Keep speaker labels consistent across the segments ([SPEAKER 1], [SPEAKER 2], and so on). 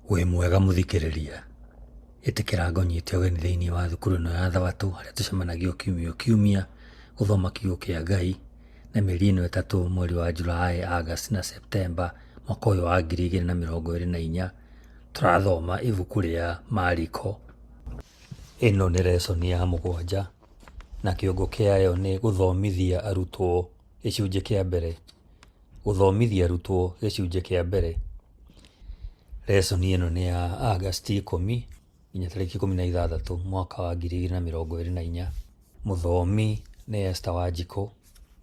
[SPEAKER 1] Wĩ mwega mũthikĩrĩria, ĩtĩkĩra ngonyite ũgeni thĩinĩ wa thukuru ĩno ya Thabatũ harĩa tũcemanagia kiumia kiumia gũthoma kiugo kĩa Ngai, na mĩeri ĩno ĩtatũ, mweri wa Julai, August na September mwaka ũyũ wa 2024 tũrathoma ibuku rĩa Mariko. Ĩno nĩ lesson ya 7 na kĩongo kĩayo nĩ gũthomithia arutwo gĩcunjĩ kĩa mbere. Gũthomithia arutwo gĩcunjĩ kĩa mbere. Lesson ĩno nĩ ya August 10 nginya tarĩki 16 mwaka wa 2024. Mũthomi nĩ Esther Wanjikũ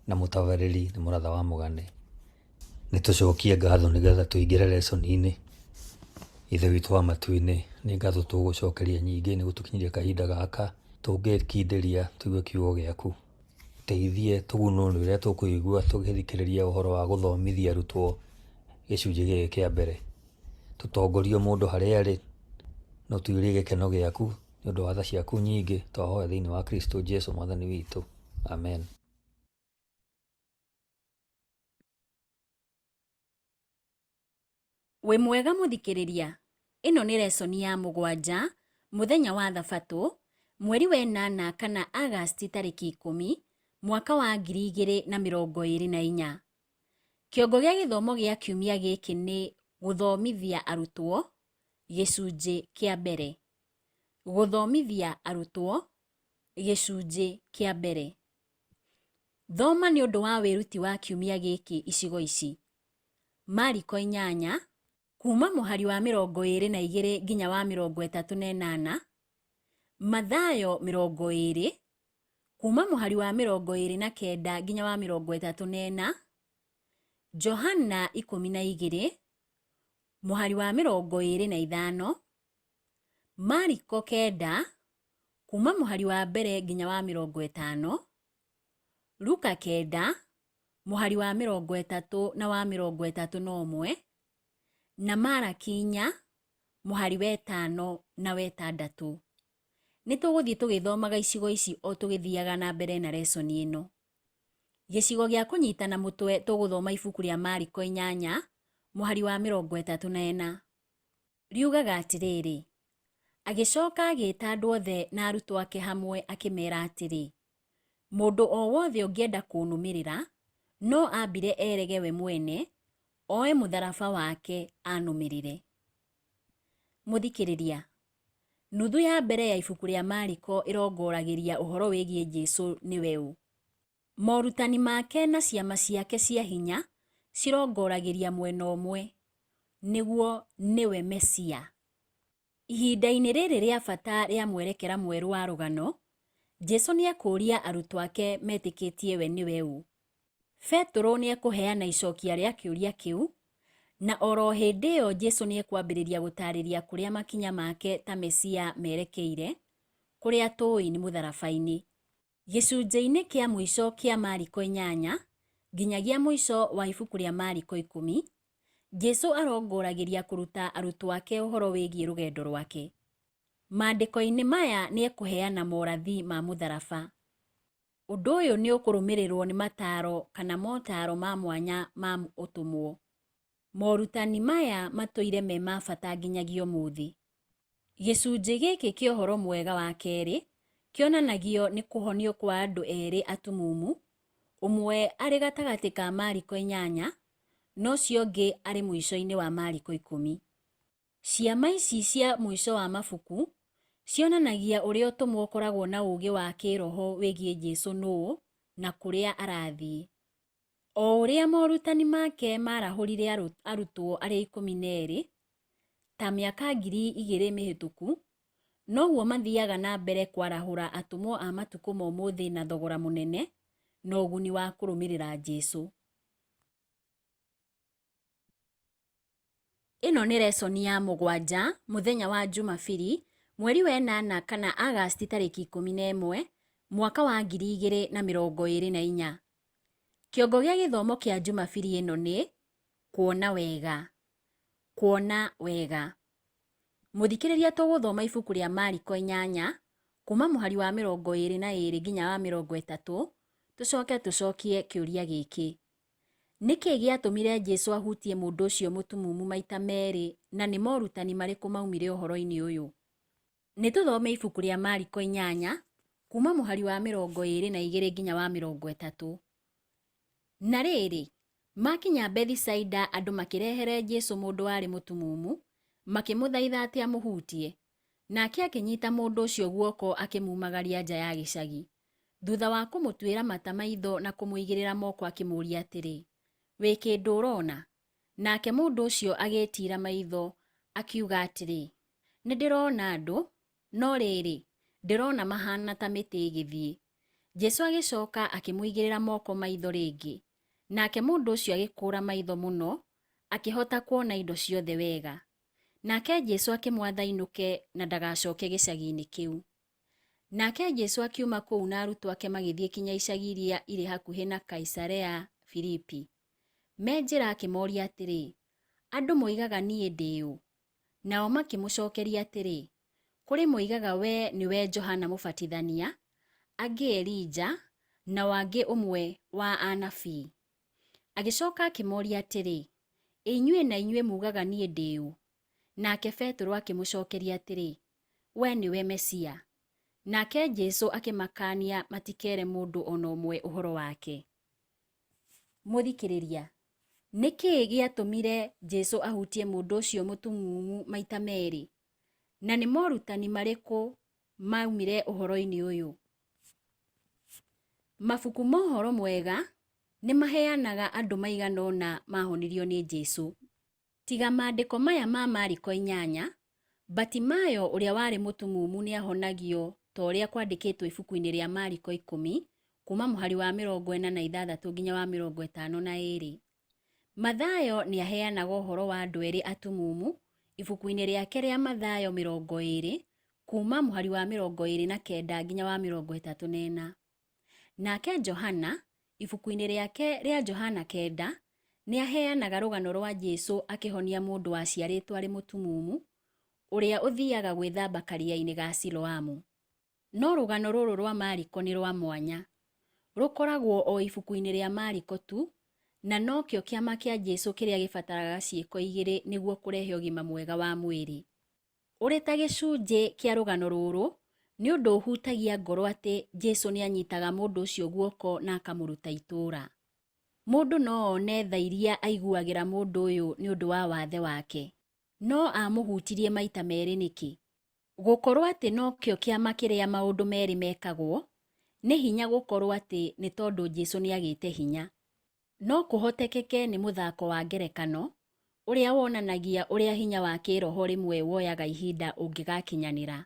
[SPEAKER 1] na mũtabarĩri nĩ Mũratha wa Mũgane. Nĩtũcokie ngatho nĩgetha tũingĩre lesson-inĩ. Ithe witũ wa matu-inĩ, nĩ ngatho tũgũcokeria nyingĩ nĩ gũtũkinyĩria kahinda gaka tũngĩkindĩria tũigue kiugo gĩaku. Teithie tũgunwo nĩ ũrĩa tũkũigua tũgĩthikĩrĩria ũhoro wa gũthomithia arutwo gĩcunjĩ gĩkĩ kĩa mbere. Tũtongorie mũndũ harĩa arĩ, no tuĩrie gĩkeno gĩaku nĩ ũndũ wa tha ciaku nyingĩ, twahoya thĩinĩ wa Kristo Jesũ mwathani witũ. Amen.
[SPEAKER 2] Wĩ mwega mũthikĩrĩria, ĩno nĩ lesson ya 7 mũthenya wa Thabatũ, mweri wa 8 kana August tarĩki 10 mwaka wa 2024. Kĩongo gĩa gĩthomo gĩa kiumia gĩkĩ nĩ gũthomithia arutwo gĩcunjĩ kĩa mbere. Gũthomithia arutwo gĩcunjĩ kĩa mbere. Thoma nĩ ũndũ wa wĩruti wa kiumia gĩkĩ icigo ici: Mariko 8 kuma mũhari wa 22 nginya wa 38, Mathayo 20 kuma mũhari wa 29 nginya wa 34, Johana 12 mũhari wa 25, Mariko 9 kuma mũhari wa mbere nginya wa 50, Luka 9 mũhari wa 30 na wa 31, na Malaki 4 mũhari wa 5 na wa 6. Nĩtũgũthiĩ tũgĩthomaga icigo ici o tũgĩthiaga na mbere na lesson ĩno. Gĩcigo gĩa kũnyitana mũtwe tũgũthoma ibuku rĩa Mariko 8 mũhari wa 34. Riugaga atĩrĩrĩ: agĩcoka agĩĩta andũ othe na arutwo ake hamwe akĩmeera atĩrĩ, mũndũ o wothe ũngĩenda kũnũmĩrĩra no ambire erege we mwene, oe mũtharaba wake anũmĩrĩre. Mũthikĩrĩria, nuthu ya mbere ya ibuku rĩa Mariko ĩrongoragĩria ũhoro wĩgiĩ Jesũ nĩwe ũ. Morutani make na ciama ciake cia hinya cirongoragĩria mwena ũmwe, nĩguo nĩwe Mesia. Ihinda-inĩ rĩrĩ rĩa bata rĩa mwerekera mwerũ wa rũgano, Jesũ nĩekũria arutwo ake metĩkĩtie we nĩwe ũ. Petero nĩekũheana icokia rĩa kĩũria kĩu, na oro hĩndĩ ĩyo Jesũ nĩekwambĩrĩria gũtarĩria kũrĩa makinya make ta Mesia merekeire, kũrĩa tũĩ nĩ mũtharaba-inĩ. Gĩcunjĩ-inĩ kĩa mũico kĩa Mariko 8 nginyagia mũico wa ibuku rĩa Mariko 10, Jesũ arongoragĩria kũruta arutwo ake ũhoro wĩgiĩ rũgendo rwake. Maandĩko-inĩ maya nĩekũheana morathi ma mũtharaba. Ũndũ ũyũ nĩ ũkũrũmĩrĩrwo nĩ mataro kana motaro ma mwanya ma ũtũmwo. Morutani maya matũire me ma bata nginyagia ũmũthĩ. Gĩcunjĩ gĩkĩ kĩa ũhoro mwega wa kerĩ kĩonanagio nĩ kũhonio kwa andũ erĩ atumumu, ũmwe arĩ gatagatĩ ka Mariko 8 no ũcio ũngĩ arĩ mũico-inĩ wa Mariko 10. Ciama ici cia mũico wa mabuku cionanagia ũrĩa ũtũmwo ũkoragwo na ũũgĩ wa kĩroho wĩgiĩ Jesũ nũũ na kũrĩa arathiĩ. O ũrĩa morutani make marahũrire arutwo arĩa 12 ta mĩaka 2000 mĩhĩtũku, noguo mathiaga na mbere kwarahũra atũmwo a matukũ ma ũmũthĩ na thogora mũnene na ũguni wa kũrũmĩrĩra Jesũ. Ĩno nĩ lesson ya 7 mũthenya wa Jumapili, mweri wa 8 kana Agasti tarĩki 11, mwaka wa 2024. Kĩongo gĩa gĩthomo kĩa Jumapili ĩno nĩ kuona wega. Kuona wega. Mũthikĩrĩria tũgũthoma ibuku rĩa Mariko 8 kuma mũhari wa 22 nginya wa 30, tũcokie kĩũria gĩkĩ. Nĩkĩ gĩatũmire Jesũ ahutie mũndũ ũcio mũtumumu maita merĩ, na nĩ morutani marĩkũ maumire ũhoro-inĩ ũyũ? Nĩtũthome ibuku rĩa Mariko 8 kuma mũhari wa 22 nginya wa 30. Na rĩrĩ, makinya Bethisaida, andũ makĩrehere Jesũ mũndũ warĩ mũtumumu, makĩmũthaitha atĩ amũhutie. Nake akĩnyita mũndũ ũcio guoko akĩmumagaria nja ya gĩcagi. Thutha wa kũmũtuĩra mata maitho na kũmũigĩrĩra moko akĩmũria atĩrĩ, wĩ kĩndũ ũrona? Nake mũndũ ũcio agĩtira maitho akiuga atĩrĩ, nĩndĩrona andũ, no rĩrĩ, ndĩrona mahana ta mĩtĩ ĩgĩthiĩ. Jesũ agĩcoka akĩmũigĩrĩra moko maitho rĩngĩ. Nake mũndũ ũcio agĩkũra maitho mũno, akĩhota kuona indo ciothe wega. Nake Jesũ akĩmwatha ainũke na ndagacoke gĩcagi-inĩ kĩu. Nake Jesũ akiuma kũu na arutwo ake magĩthiĩ kinya icagi iria irĩ hakuhĩ na Kaisarea Filipi. Me njĩra akĩmoria atĩrĩ, andũ moigaga niĩ ndĩ ũ? Nao makĩmũcokeria atĩrĩ, kũrĩ moigaga we nĩwe Johana Mũbatithania, angĩ Elija, na wangĩ ũmwe wa anabii. Agĩcoka akĩmoria atĩrĩ, inyuĩ na inyuĩ mugaga niĩ ndĩ ũ? Nake Petero akĩmũcokeria atĩrĩ, we nĩwe Mesia. Nake Jesũ akĩmakania matikere mũndũ ona ũmwe ũhoro wake. Mũthikĩrĩria, nĩkĩ gĩatũmire Jesũ ahutie mũndũ ũcio mũtumumu maita merĩ? Na nĩ morutani marĩkũ maumire ũhoro-inĩ ũyũ? Mabuku ma ũhoro mwega nĩ maheanaga andũ maigana ũna mahonirio nĩ Jesũ. Tiga maandĩko maya ma Mariko 8, Batimayo ũrĩa warĩ mũtumumu nĩ ahonagio ta ũrĩa kwandĩkĩtwo ibuku-inĩ rĩa Mariko 10 kuma mũhari wa 46 nginya wa 52. Mathayo nĩ aheanaga ũhoro wa andũ erĩ atumumu ibuku-inĩ rĩake rĩa Mathayo 20 kuma mũhari wa 29 nginya wa 34. Nake Johana ibuku-inĩ rĩake rĩa Johana 9 nĩ aheanaga rũgano rwa Jesũ akĩhonia mũndũ waciarĩtwo arĩ mũtumumu ũrĩa ũthiaga gwĩthamba karia-inĩ ga Siloamu. No rũgano rũrũ rwa Mariko nĩ rwa mwanya. Rũkoragwo o ibuku-inĩ rĩa Mariko tu, na nokĩo kĩama kĩa Jesũ kĩrĩa gĩbataraga ciĩko igĩrĩ nĩguo kũrehe ũgima mwega wa mwĩrĩ. Ũrĩ ta gĩcunjĩ kĩa rũgano rũrũ, nĩ ũndũ ũhutagia ngoro atĩ Jesũ nĩ anyitaga mũndũ ũcio guoko na akamũruta itũũra. Mũndũ no one tha iria aiguagĩra mũndũ ũyũ nĩ ũndũ wa wathe wake. No amũhutirie maita merĩ nĩkĩ? Gũkorwo atĩ nokĩo kĩama kĩrĩa maũndũ merĩ mekagwo, nĩ hinya gũkorwo atĩ nĩ tondũ Jesũ nĩ agĩte hinya. No kũhotekeke nĩ mũthako wa ngerekano, ũrĩa wonanagia ũrĩa hinya wa kĩroho rĩmwe woyaga ihinda ũngĩgakinyanĩra.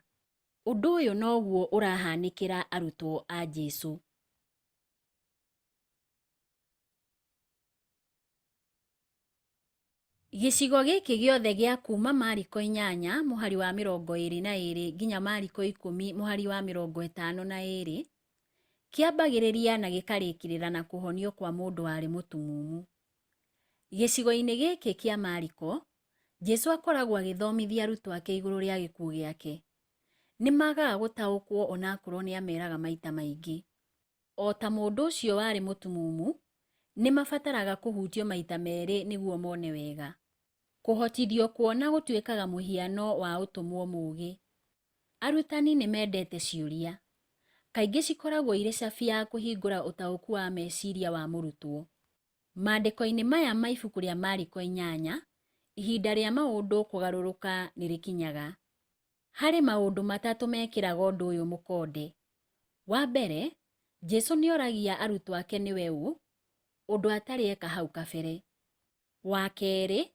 [SPEAKER 2] Ũndũ ũyũ noguo ũrahanĩkĩra arutwo a Jesũ. Gĩcigo gĩkĩ gĩothe gĩa kuma Mariko 8 mũhari wa 22 nginya Mariko 10 mũhari wa 52 kĩambagĩrĩria na gĩkarĩkĩrĩra na kũhonio kwa mũndũ warĩ mũtumumu. Gĩcigo-inĩ gĩkĩ kĩa Mariko, Jesũ akoragwo agĩthomithia arutwo ake igũrũ rĩa gĩkuũ gĩake. Nĩ magaga gũtaũkwo onakorwo nĩ ameraga maita maingĩ. O ta mũndũ ũcio warĩ mũtumumu, nĩ mabataraga kũhutio maita merĩ nĩguo mone wega. Kũhotithio kuona gũtuĩkaga mũhiano wa ũtũmwo mũũgĩ. Arutani nĩ mendete ciũria. Kaingĩ cikoragwo irĩ cabi ya kũhingũra ũtaũku wa meciria wa mũrutwo. Maandĩko-inĩ maya ma ibuku rĩa Mariko 8, ihinda rĩa maũndũ kũgarũrũka nĩ rĩkinyaga. Harĩ maũndũ matatũ mekĩraga ũndũ ũyũ mũkonde. Wa mbere, Jesũ nĩ oragia arutwo ake nĩwe ũ, ũndũ atarĩ eka hau kabere. Wa kerĩ,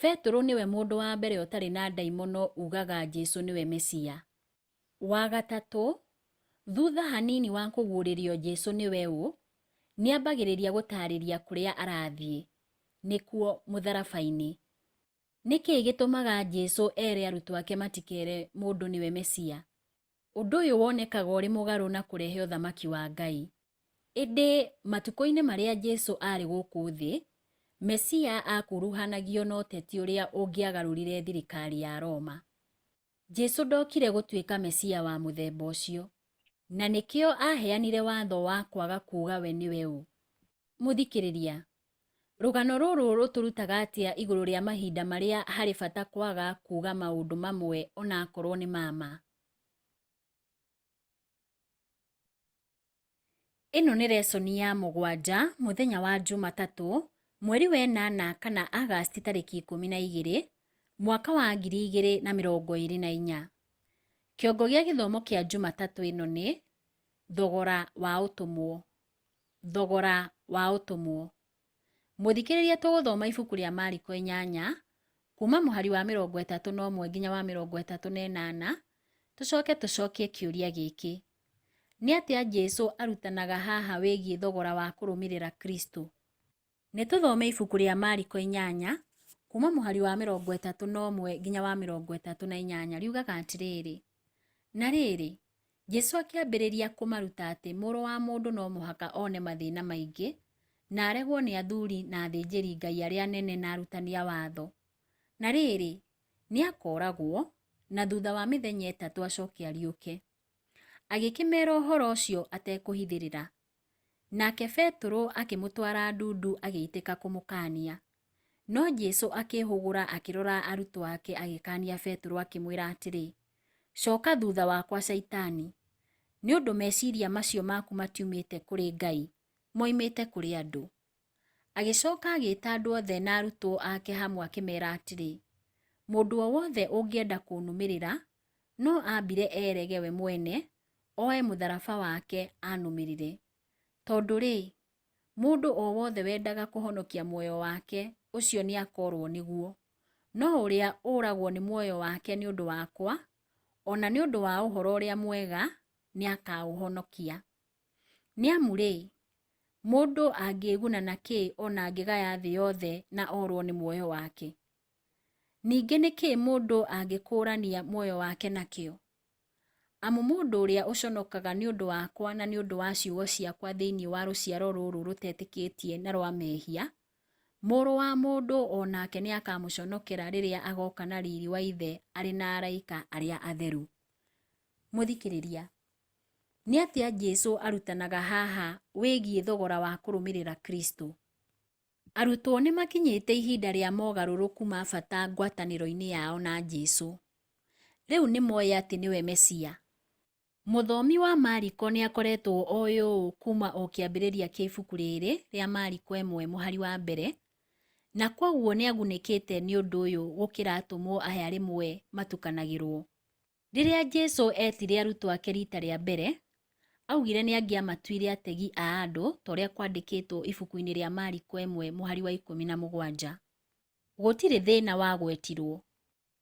[SPEAKER 2] Petero nĩwe mũndũ wa mbere ũtarĩ na ndaimono ugaga Jesũ nĩwe Mesia. Wa gatatũ, thutha hanini wa kũguũrĩrio Jesũ nĩwe ũ, nĩ ambagĩrĩria gũtaarĩria kũrĩa arathiĩ, nĩkuo mũtharaba-inĩ. Nĩkĩ gĩtũmaga Jesũ ere arutwo ake matikere mũndũ nĩwe Mesia? Ũndũ ũyũ wonekaga ũrĩ mũgarũ na kũrehe ũthamaki wa Ngai. Ĩndĩ matukũ-inĩ marĩa Jesũ arĩ gũkũ thĩ, Mesia akuruhanagio na ũteti ũrĩa ũngĩagarũrire thirikari ya Roma. Jesũ ndokire gũtuĩka Mesia wa mũthemba ũcio, na nĩkĩo aheanire watho wa kwaga kuuga we nĩwe ũ. Mũthikĩrĩria, rũgano rũrũ rũtũrutaga atĩa igũrũ rĩa mahinda marĩa harĩ bata kwaga kuuga maũndũ mamwe ona akorwo nĩ mama? Ĩno nĩ lesoni ya 7 mũthenya wa Jumatatũ, mweri wa 8 kana Agasti tarĩki 12, mwaka wa 2024. Kĩongo gĩa gĩthomo kĩa Jumatatũ ĩno nĩ thogora wa ũtũmwo. Thogora wa ũtũmwo. Mũthikĩrĩria, tũgũthoma ibuku rĩa Mariko 8 kuma mũhari wa 31 nginya wa 38. Tũcokie kĩũria gĩkĩ: nĩ atĩa Jesũ arutanaga haha wĩgiĩ thogora wa kũrũmĩrĩra Kristo? Nĩ tũthome ibuku rĩa Mariko 8 kuma mũhari wa 31 nginya wa 38. Riugaga atĩrĩrĩ: na rĩrĩ, Jesũ akĩambĩrĩria kũmaruta atĩ Mũrũ wa Mũndũ no mũhaka one mathĩna maingĩ na aregwo nĩ athuuri na athĩnjĩri Ngai arĩa anene na arutani a watho. Na rĩrĩ, nĩ akooragwo na thutha wa mĩthenya 3 acoke ariũke. Agĩkĩmeera ũhoro ũcio atekũhithĩrĩra. Nake Petero akĩmũtwara ndundu agĩitĩka kũmũkaania. No Jesũ akĩhũgũra akĩrora arutwo ake agĩkaania Petero akĩmwĩra atĩrĩ: coka thutha wakwa Shaitani, nĩ ũndũ meciria macio maku matiumĩte kũrĩ Ngai, moimĩte kũrĩ andũ. Agĩcoka agĩĩta andũ othe na arutwo ake hamwe akĩmeera atĩrĩ: mũndũ o wothe ũngĩenda kũnũmĩrĩra no ambire erege we mwene, oe mũtharaba wake anũmĩrĩre. Tondũ rĩ, mũndũ o wothe wendaga kũhonokia muoyo wake, ũcio nĩ akoorwo nĩguo. No ũrĩa ũragwo nĩ muoyo wake nĩ ũndũ wakwa, ona nĩ ũndũ wa ũhoro ũrĩa mwega, nĩ akaũhonokia. Nĩ amu rĩ, mũndũ angĩĩguna na kĩ ona angĩgaya thĩ yothe na orwo nĩ muoyo wake? Ningĩ nĩ kĩ mũndũ angĩkũũrania muoyo wake nakĩo? Amu mũndũ ũrĩa ũconokaga nĩ ũndũ wakwa na nĩ ũndũ wa ciugo ciakwa thĩinĩ wa rũciaro rũrũ rũtetĩkĩtie na rwa mehia, Mũrũ wa Mũndũ o nake nĩ akamũconokera rĩrĩa agoka na riiri wa Ithe arĩ na araika arĩa atheru. Mũthikĩrĩria, nĩ atĩa Jesũ arutanaga haha wĩgiĩ thogora wa kũrũmĩrĩra Kristo? Arutwo nĩ makinyĩte ihinda rĩa mogarũrũku ma bata ngwatanĩro-inĩ yao na Jesũ. Rĩu nĩ moĩ atĩ nĩwe Mesia. Mũthomi wa Mariko nĩ akoretwo oĩ ũũ kuma o kĩambĩrĩria kĩa ibuku rĩrĩ rĩa Mariko 1 mũhari wa mbere, na kwoguo nĩ agunĩkĩte nĩ ũndũ ũyũ gũkĩra atũmwo aya rĩmwe matukanagĩrwo. Rĩrĩa Jesũ etire arutwo ake rita rĩa mbere, augire nĩ angĩamatuire ategi a andũ ta ũrĩa kwandĩkĩtwo ibuku-inĩ rĩa Mariko 1 mũhari wa 17. Gũtirĩ thĩna wa gwetirwo.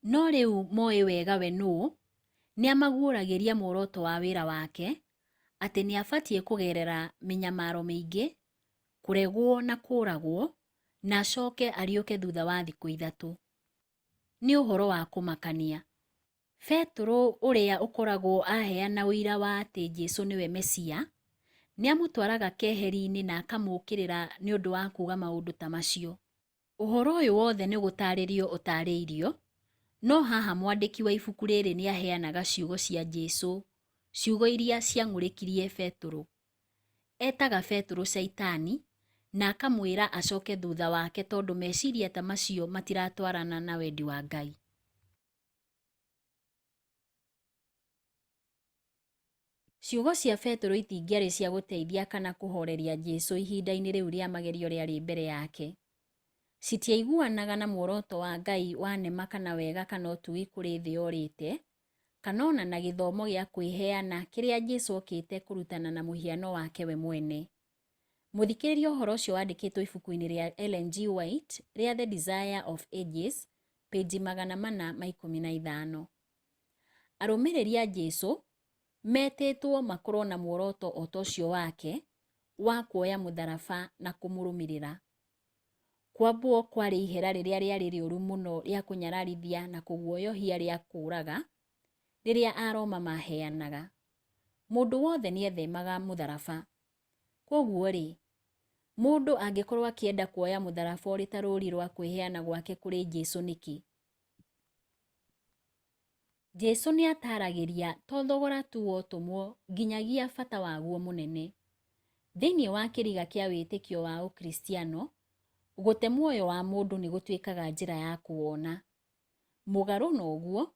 [SPEAKER 2] No rĩu moĩ wega we nũũ, nĩ amaguũragĩria muoroto wa wĩra wake, atĩ nĩ abatiĩ kũgerera mĩnyamaro mĩingĩ, kũregwo na kũũragwo, na acoke ariũke thutha wa thikũ 3. Nĩ ũhoro wa kũmakania. Petero ũrĩa ũkoragwo aheana ũira wa atĩ Jesũ nĩwe Mesia, nĩ amũtwaraga keheri-inĩ na akamũũkĩrĩra nĩ ũndũ wa kuuga maũndũ ta macio. Ũhoro ũyũ wothe nĩ gũtaarĩrio ũtaarĩirio, no haha mwandĩki wa ibuku rĩrĩ nĩ aheanaga ciugo cia Jesũ, ciugo iria ciang'ũrĩkirie Petero. Etaga Petero Shaitani na akamwĩra acoke thutha wake tondũ meciria ta macio matiratwarana na wendi wa Ngai. Ciugo cia Petero itingĩarĩ cia gũteithia kana kũhoreria Jesũ ihinda-inĩ rĩu rĩa magerio rĩarĩ mbere yake. Citiaiguanaga na muoroto wa Ngai wa nema kana wega kana ũtugi kũrĩ thĩ yorĩte, kana ona na gĩthomo gĩa kwĩheana kĩrĩa Jesũ okĩte kũrutana na mũhiano wake we mwene. Mũthikĩrĩria, ũhoro ũcio wandĩkĩtwo ibuku-inĩ rĩa Ellen G. White rĩa The Desire of Ages, peji 415. Arũmĩrĩri a Jesũ metĩtwo makorwo na muoroto o ta ũcio wake wa kuoya mũtharaba na kũmũrũmĩrĩra. Kwambwo kwarĩ ihera rĩrĩa rĩarĩ rĩũru mũno rĩa kũnyararithia na kũguoyohia rĩa kũũraga rĩrĩa Aroma maheanaga. Mũndũ wothe nĩethemaga mũtharaba. Kwoguo-rĩ, mũndũ angĩkorwo akĩenda kuoya mũtharaba ũrĩ ta rũũri rwa kwĩheana gwake kũrĩ Jesũ nĩkĩ? Jesũ nĩataragĩria to thogora tu wa ũtũmwo nginyagia bata waguo mũnene. Thĩinĩ wa kĩriga kĩa wĩtĩkio wa Ũkristiano, gũte muoyo wa mũndũ nĩ gũtuĩkaga njĩra ya kuona. Mũgarũ na ũguo,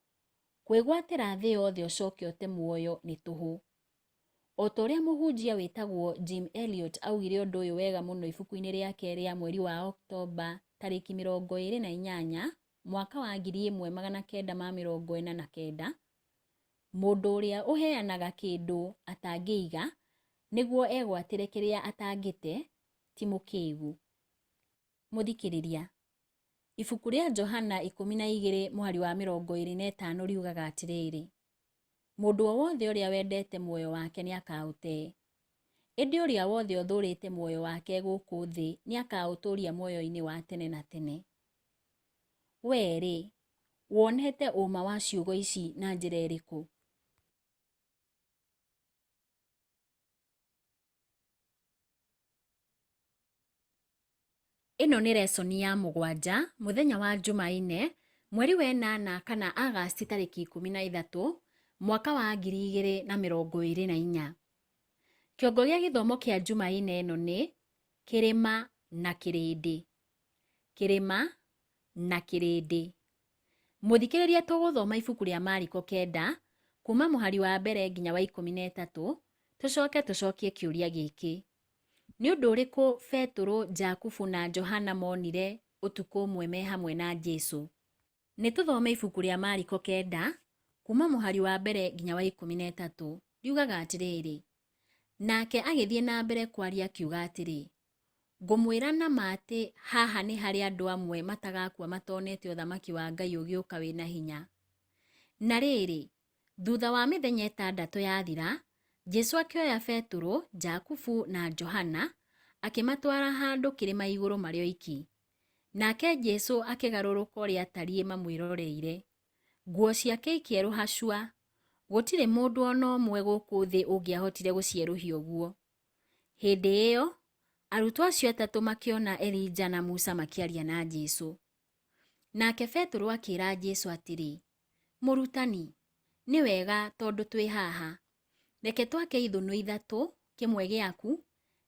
[SPEAKER 2] kwĩgwatĩra thĩ yothe ũcoke ũte muoyo nĩ tũhũ. O ta ũrĩa mũhunjia wĩtagwo Jim Elliot augire ũndũ ũyũ wega mũno ibuku-inĩ rĩake rĩa mweri wa Oktoba tarĩki 28 mwaka wa 1949, mũndũ ũrĩa ũheanaga kĩndũ atangĩiga nĩguo egwatĩre kĩrĩa atangĩte ti mũkĩĩgu. Mũthikĩrĩria, ibuku rĩa Johana 12:25 riugaga atĩrĩrĩ: mũndũ o wothe ũrĩa wendete muoyo wake nĩakaũte. Ĩndĩ ũrĩa wothe ũthũrĩte muoyo wake gũkũ thĩ nĩakaũtũũria muoyo-inĩ wa tene na tene. Wee-rĩ, wonete ũma wa ciugo ici na njĩra ĩrĩkũ? Ĩno nĩ lesoni ya 7 mũthenya wa Jumaine, mweri wa 8 kana Agasti tarĩki 13 mwaka wa 2024. Kĩongo gĩa gĩthomo kĩa Jumaine ĩno nĩ kĩrĩma na kĩrĩndĩ. Kĩrĩma na kĩrĩndĩ. Mũthikĩrĩria, tũgũthoma ibuku rĩa Mariko 9 kuma mũhari wa mbere nginya wa 13, tũcokie kĩũria gĩkĩ: nĩ ũndũ ũrĩkũ Petero, Jakubu na Johana monire ũtukũ ũmwe me hamwe na Jesũ? Nĩ tũthome ibuku rĩa Mariko 9 kuma mũhari wa mbere nginya wa 13. Riugaga atĩrĩrĩ: nake agĩthiĩ na mbere kwaria akiuga atĩrĩ, ngũmwĩra na ma atĩ haha nĩ harĩ andũ amwe matagakua matonete ũthamaki wa Ngai ũgĩũka wĩna hinya. Na rĩrĩ, thutha wa mĩthenya 6 yathira, Jesũ akĩoya Petero, Jakubu na Johana akĩmatwara handũ kĩrĩma igũrũ marĩ oiki. Nake Jesũ akĩgarũrũka ũrĩa atariĩ mamwĩroreire. Nguo ciake ikĩerũha cua. Gũtirĩ mũndũ ona ũmwe gũkũ thĩ ũngĩahotire gũcierũhia ũguo. Hĩndĩ ĩyo, arutwo acio atatũ makĩona Elija na Musa makĩaria na Jesũ. Nake Petero akĩĩra Jesũ atĩrĩ, mũrutani, nĩ wega tondũ twĩ haha. Reke twake ithũnũ ithatũ, kĩmwe gĩaku,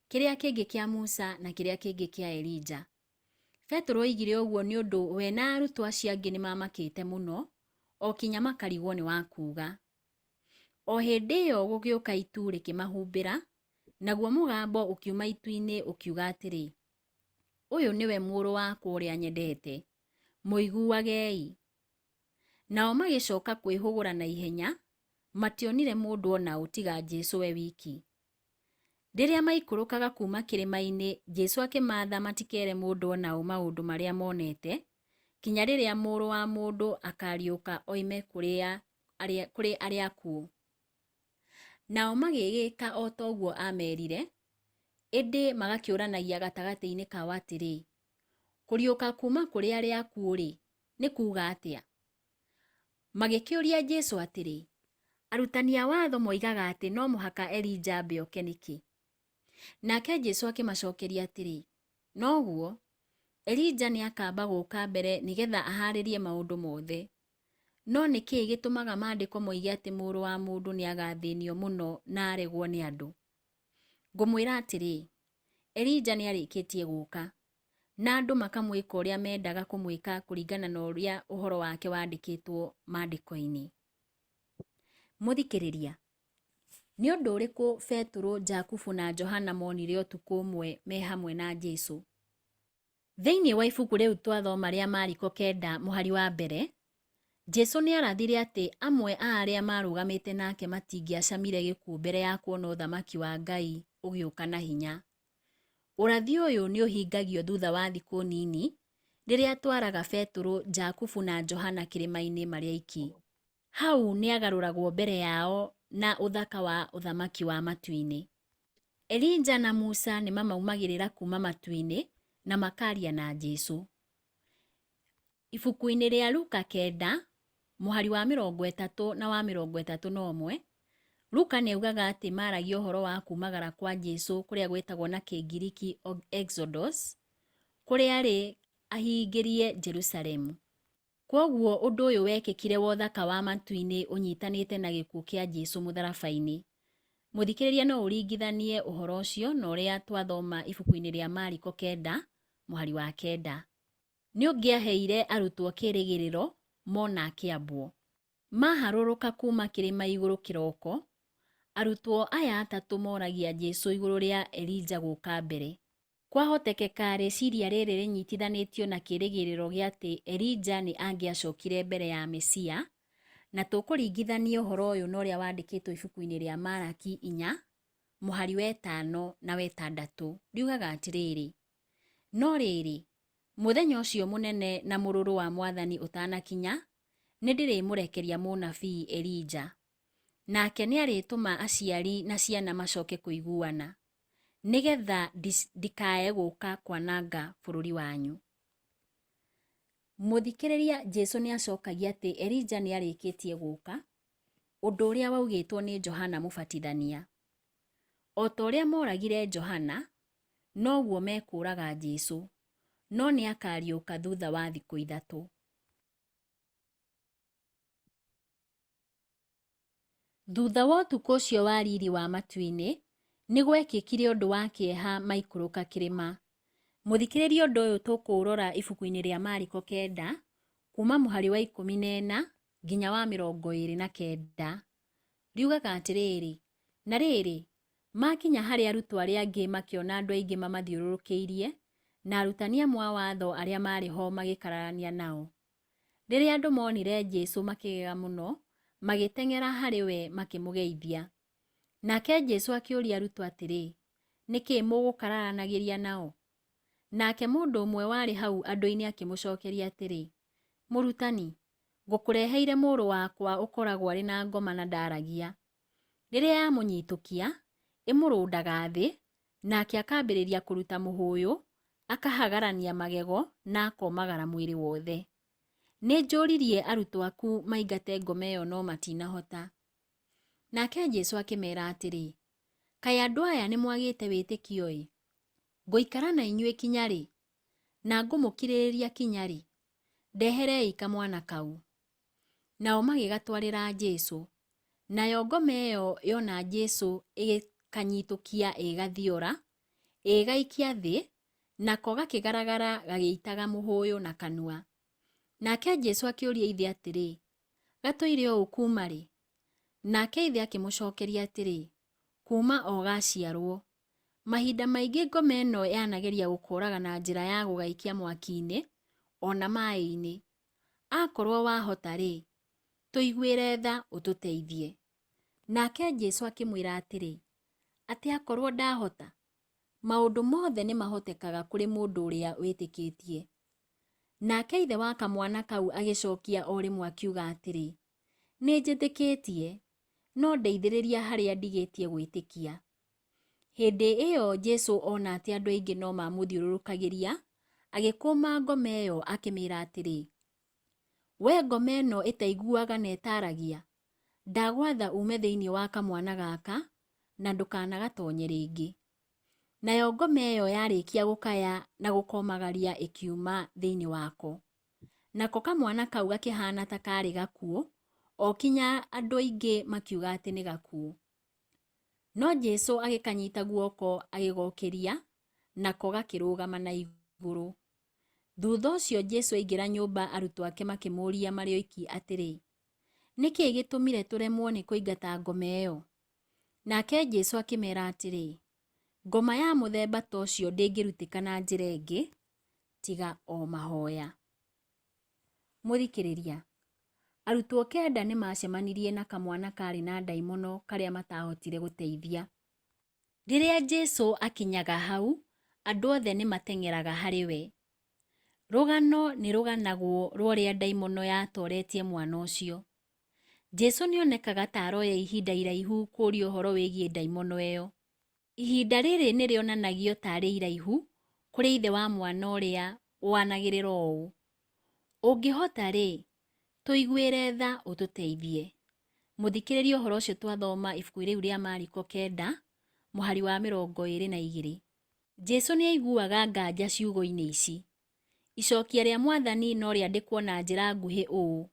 [SPEAKER 2] kĩrĩa kĩngĩ kĩa Musa na kĩrĩa kĩngĩ kĩa Elija. Petero oigire ũguo nĩ ũndũ we na arutwo acio angĩ nĩmamakĩte mũno, o kinya makarigwo nĩ wa kuuga. O hĩndĩ ĩyo gũgĩũka itu rĩkĩmahumbĩra, naguo mũgambo ũkiuma itu-inĩ ũkiuga atĩrĩ, ũyũ nĩwe mũrũ wakwa ũrĩa nyendete, mũiguagei. Nao magĩcoka kwĩhũgũra na ihenya, mationire mũndũ ona ũtiga Jesũ we wiki. Rĩrĩa maikũrũkaga kuma kĩrĩma-inĩ, Jesũ akĩmatha matikere mũndũ ona ũ maũndũ marĩa monete, kinya rĩrĩa mũrũ wa mũndũ akariũka oime kũrĩ arĩa akuũ. Nao magĩgĩka o ta ũguo amerire, ĩndĩ magakĩũranagia gatagatĩ-inĩ kao atĩrĩ, kũriũka kuma kũrĩ arĩa akuũ-rĩ, nĩ kuuga atĩa? Magĩkĩũria Jesũ atĩrĩ, arutani a watho moigaga atĩ no mũhaka Elija ambe oke nĩkĩ? Nake Jesũ akĩmacokeria atĩrĩ, noguo, Elija nĩakamba gũka mbere nĩgetha aharĩrie maũndũ mothe. No nĩkĩĩ gĩtũmaga maandĩko moige atĩ mũrũ wa mũndũ nĩagathĩnio mũno na aregwo nĩ andũ? Ngũmwĩra atĩrĩ, Elija nĩarĩkĩtie gũka, na andũ makamwĩka ũrĩa mendaga kũmwĩka kũringana na ũrĩa ũhoro wake wandĩkĩtwo maandĩko-inĩ. Mũthikĩrĩria, nĩ ũndũ ũrĩkũ Petero, Jakubu na Johana monire ũtukũ ũmwe me hamwe na Jesũ? Thĩinĩ wa ibuku rĩu twathoma rĩa Mariko 9 mũhari wa mbere, Jesũ nĩarathire atĩ amwe a arĩa marũgamĩte nake matingĩacamire gĩkuũ mbere ya kuona ũthamaki wa Ngai ũgĩũka na hinya. Ũrathi ũyũ nĩ ũhingagio thutha wa thikũ nini, rĩrĩa atwaraga Petero, Jakubu na Johana kĩrĩma-inĩ marĩ aiki. Hau nĩagarũragwo mbere yao na ũthaka wa ũthamaki wa matu-inĩ. Elija na Musa nĩmamaumagĩrĩra kuma matu-inĩ na makaria na Jesũ. Ibuku-inĩ rĩa Luka 9, mũhari wa 30 na wa 31, Luka nĩaugaga atĩ maragia ũhoro wa kumagara kwa Jesũ kũrĩa gwĩtagwo na Kĩngiriki Exodus, kũrĩa arĩ ahingĩrie Jerusalemu. Kwoguo ũndũ ũyũ wekĩkire wa ũthaka wa matu-inĩ ũnyitanĩte na gĩkuũ kĩa Jesũ mũtharaba-inĩ. Mũthikĩrĩria no ũringithanie ũhoro ũcio na ũrĩa twathoma ibuku-inĩ rĩa Mariko 9, mũhari wa 9. Nĩũngĩaheire arutwo kĩĩrĩgĩrĩro mona akĩambwo. Maharũrũka kuma kĩrĩma igũrũ kĩroko, arutwo aya atatũ moragia Jesũ igũrũ rĩa Elija gũka mbere. Kwahotekeka rĩciria rĩrĩ rĩnyitithanĩtio na kĩĩrĩgĩrĩro gĩa atĩ Elija nĩ angĩacokire mbere ya Mesia, na tũkũringithania ũhoro ũyũ na ũrĩa wandĩkĩtwo ibuku-inĩ rĩa Malaki 4, mũhari wa 5 na wa 6. Riugaga atĩrĩrĩ: no rĩrĩ, mũthenya ũcio mũnene na mũrũrũ wa Mwathani ũtanakinya, nĩndĩrĩmũrekeria mũnabii Elija. Nake nĩarĩtũma aciari na ciana macoke kũiguana, nĩgetha ndikae gũka kwananga bũrũri wanyu. Mũthikĩrĩria, Jesũ nĩacokagia atĩ Elija nĩarĩkĩtie gũka, ũndũ ũrĩa waugĩtwo nĩ Johana Mũbatithania. O ta ũrĩa moragire Johana, noguo mekũraga Jesũ, no nĩakariũka thutha wa thikũ 3. Thutha wa ũtukũ ũcio wa riri wa matu-inĩ, nĩgwekĩkire ũndũ wa kĩeha maikũrũka kĩrĩma. Mũthikĩrĩria, ũndũ ũyũ tũkũũrora ibuku-inĩ rĩa Mariko 9, kuma mũhari wa 14 nginya wa 29. Riugaga atĩrĩrĩ: na rĩrĩ, makinya harĩ arutwo arĩa angĩ makĩona andũ aingĩ mamathiũrũrũkĩirie, na arutani amwe a watho arĩa marĩ ho magĩkararania nao. Rĩrĩa andũ monire Jesũ makĩgega mũno, magĩteng'era harĩ we makĩmũgeithia. Nake Jesũ akĩũria arutwo atĩrĩ: nĩkĩ mũgũkararanagĩria nao? Nake mũndũ ũmwe warĩ hau andũ-inĩ akĩmũcokeria atĩrĩ: mũrutani, ngũkũreheire mũrũ wakwa ũkoragwo arĩ na ngoma na ndaragia. Rĩrĩa yamũnyitũkia, ĩmũrũndaga thĩ, nake akambĩrĩria kũruta mũhũyũ, akahagarania magego na akomagara mwĩrĩ wothe. Nĩnjũririe arutwo aku maingate ngoma ĩyo no matinahota. Nake Jesũ akĩmeera atĩrĩ: kaĩ andũ aya nĩmwagĩte wĩtĩkio-ĩ! Ngũikara na inyuĩ kinya rĩ? Na ngũmũkirĩrĩria kinya rĩ? Ndeherei kamwana kau. Nao magĩgatwarĩra Jesũ. Nayo ngoma ĩyo yona Jesũ ĩgĩkanyitũkia ĩgathiora, ĩgaikia thĩ, nako gakĩgaragara gagĩitaga mũhũyũ na kanua. Nake Jesũ akĩũria ithe atĩrĩ: gatũire ũũ kuma rĩ? Nake ithe akĩmũcokeria atĩrĩ: kuma o gaciarwo. Mahinda maingĩ ngoma ĩno yanageria gũkũraga na njĩra ya gũgaikia mwaki-inĩ, ona maĩ-inĩ. Akorwo wahota rĩ, tũiguĩre tha ũtũteithie. Nake Jesũ akĩmwĩra atĩrĩ: atĩ akorwo ndahota? Maũndũ mothe nĩmahotekaga kũrĩ mũndũ ũrĩa wĩtĩkĩtie. Nake ithe wa kamwana kau agĩcokia o rĩmwe akiuga atĩrĩ: nĩnjĩtĩkĩtie, no ndeithĩrĩria harĩa ndigĩtie gwĩtĩkia. Hĩndĩ ĩyo Jesũ ona atĩ andũ aingĩ no mamũthiũrũrũkagĩria, agĩkũma ngoma ĩyo akĩmĩĩra atĩrĩ: we ngoma ĩno ĩtaiguaga na ĩtaragia, ndagwatha ume thĩinĩ wa kamwana gaka, na ndũkanagatonye rĩngĩ. Nayo ngoma ĩyo yarĩkia gũkaya na gũkomagaria ĩkiuma thĩinĩ wako. Nako kamwana kau gakĩhana ta karĩ gakuũ, o kinya andũ aingĩ makiuga atĩ nĩ gakuũ. No Jesũ agĩkanyita guoko agĩgokĩria, nako gakĩrũgama na igũrũ. Thutha ũcio Jesũ aingĩra nyũmba, arutwo ake makĩmũũria marĩ oiki atĩrĩ: nĩkĩ gĩtũmire tũremwo nĩ kũingata ngoma ĩyo? Nake Jesũ akĩmeera atĩrĩ: ngoma ya mũthemba ta ũcio ndĩngĩrutĩka na njĩra ĩngĩ tiga o mahoya. Mũthikĩrĩria, arutwo 9 nĩmacemanirie na kamwana karĩ na ndaimono karĩa matahotire gũteithia. Rĩrĩa Jesũ akinyaga hau, andũ othe nĩmateng'eraga harĩ we. Rũgano nĩ rũganagwo rwa ũrĩa ndaimono yatoretie mwana ũcio. Jesũ nĩonekaga ta aroya ihinda iraihu kũũria ũhoro wĩgiĩ ndaimono ĩyo. Ihinda rĩrĩ nĩrĩonanagio tarĩ iraihu kũrĩ ithe wa mwana ũrĩa wanagĩrĩra ũũ: ũngĩhota rĩ, tũiguĩre tha ũtũteithie. Mũthikĩrĩrie ũhoro ũcio twathoma ibuku rĩu rĩa Mariko 9, mũhari wa 22. Jesũ nĩ aiguaga nganja ciugo-inĩ ici. Icokia rĩa Mwathani no rĩandĩkwo na njĩra nguhĩ ũũ: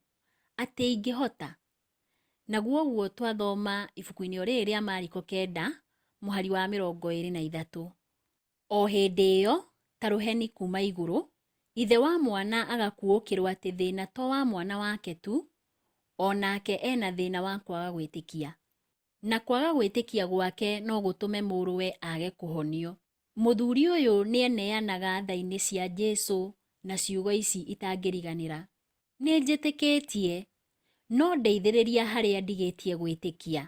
[SPEAKER 2] atĩ ingĩhota. Naguo ũguo twathoma ibuku-inĩ rĩrĩ rĩa Mariko 9, mũhari wa 23. O hĩndĩ ĩyo, ta rũheni kuma igũrũ, ithe wa mwana agakuũkĩrwo atĩ thĩna to wa mwana wake tu, o nake ena thĩna wa kwaga gwĩtĩkia. Na kwaga gwĩtĩkia gwake no gũtũme mũrũwe age kũhonio. Mũthuri ũyũ nĩ eneanaga tha-inĩ cia Jesũ na ciugo ici itangĩriganĩra: nĩ njĩtĩkĩtie, no ndeithĩrĩria harĩa ndigĩtie gwĩtĩkia.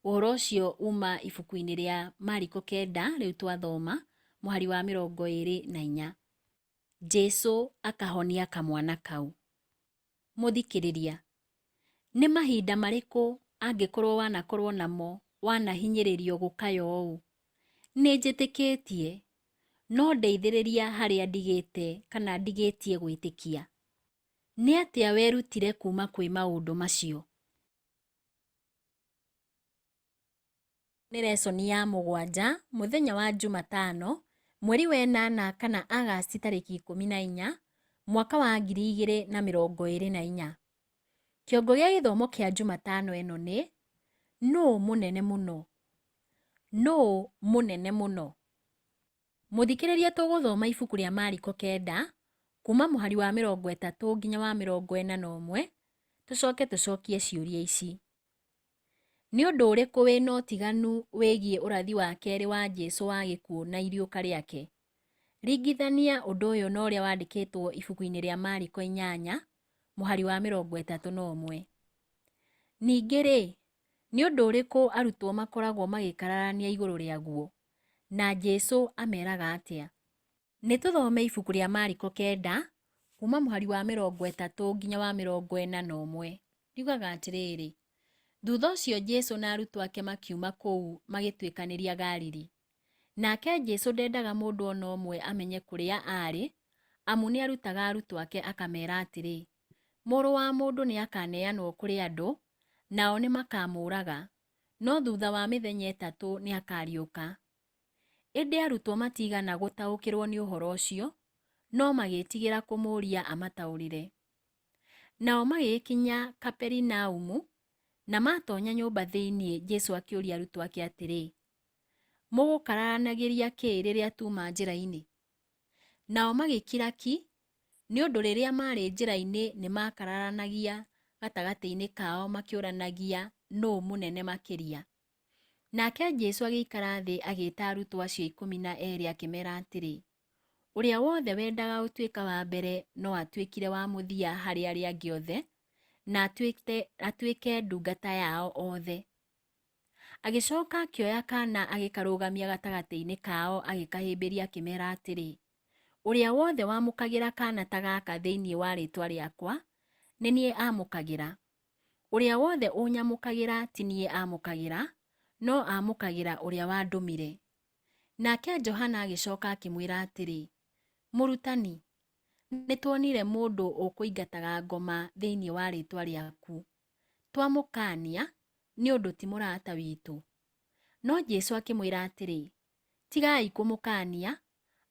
[SPEAKER 2] Ũhoro ũcio uma ibuku-inĩ rĩa Mariko 9 rĩu twathoma, mũhari wa 24. Jesũ akahonia kamwana kau. Mũthikĩrĩria, nĩ mahinda marĩkũ angĩkorwo wanakorwo namo wanahinyĩrĩrio gũkaya ũũ? Nĩ njĩtĩkĩtie, no ndeithĩrĩria harĩa ndigĩte kana ndigĩtie gwĩtĩkia. Nĩ atĩa werutire kuma kwĩ maũndũ macio? Nĩ lesoni ya 7, mũthenya wa Jumatano, mweri wa 8 kana Agasti tarĩki 14, mwaka wa 2024. Kĩongo gĩa gĩthomo kĩa Jumatano ĩno nĩ: nũũ mũnene mũno? Nũũ mũnene mũno? Mũthikĩrĩria, tũgũthoma ibuku rĩa Mariko 9 kuma mũhari wa 30 nginya wa 41, tũcoke tũcokie ciũria ici. Nĩ ũndũ ũrĩkũ wĩna ũtiganu wĩgiĩ ũrathi wa kerĩ wa Jesũ wa gĩkuũ na iriũka rĩake? Ringithania ũndũ ũyũ na ũrĩa wandĩkĩtwo ibuku-inĩ rĩa Mariko 8, mũhari wa 31. Ningĩ rĩ, nĩ ũndũ ũrĩkũ arutwo makoragwo magĩkararania igũrũ rĩaguo? Na Jesũ ameraga atĩa? Nĩ tũthome ibuku rĩa Mariko 9 kuma mũhari wa 30 nginya wa 41. Riugaga atĩrĩrĩ: thutha ũcio Jesũ na arutwo ake makiuma kũu magĩtuĩkanĩria Galili. Nake Jesũ ndendaga mũndũ o na ũmwe amenye kũrĩa arĩ, amu nĩ arutaga arutwo ake akamera atĩrĩ: Mũrũ wa Mũndũ nĩ akaneanwo kũrĩ andũ, nao nĩ makamũũraga, no thutha wa mĩthenya 3 nĩ akariũka. Ĩndĩ arutwo matigana gũtaũkĩrwo nĩ ũhoro ũcio, no magĩtigĩra kũmũũria amataũrĩre. Nao magĩkinya Kaperinaumu, na matonya nyũmba thĩinĩ, Jesũ akĩũria arutwo ake atĩrĩ: mũgũkararanagĩria kĩ rĩrĩa tuma njĩra-inĩ? Nao magĩkira ki, nĩ ũndũ rĩrĩa marĩ njĩra-inĩ nĩ makararanagia gatagatĩ-inĩ kao makĩũranagia nũũ mũnene makĩria. Nake Jesũ agĩikara thĩ agĩĩta arutwo acio 12 akĩmera atĩrĩ: ũrĩa wothe wendaga gũtuĩka wa mbere no atuĩkire wa mũthia harĩ arĩa angĩ othe, na atuĩke ndungata yao othe. Agĩcoka akĩoya kana agĩkarũgamia gatagatĩ-inĩ kao agĩkahĩmbĩria akĩmera atĩrĩ: ũrĩa wothe wamũkagĩra kana ta gaka thĩinĩ wa rĩĩtwa rĩakwa, nĩ niĩ amũkagĩra. Ũrĩa wothe ũnyamũkagĩra ti niĩ amũkagĩra, no amũkagĩra ũrĩa wandũmire. Nake Johana agĩcoka akĩmwĩra atĩrĩ: Mũrutani, nĩtuonire mũndũ ũkũingataga ngoma thĩinĩ wa rĩĩtwa rĩaku. Twamũkania nĩ ũndũ ti mũrata witũ. No Jesũ akĩmwĩra atĩrĩ: tigai kũmũkania,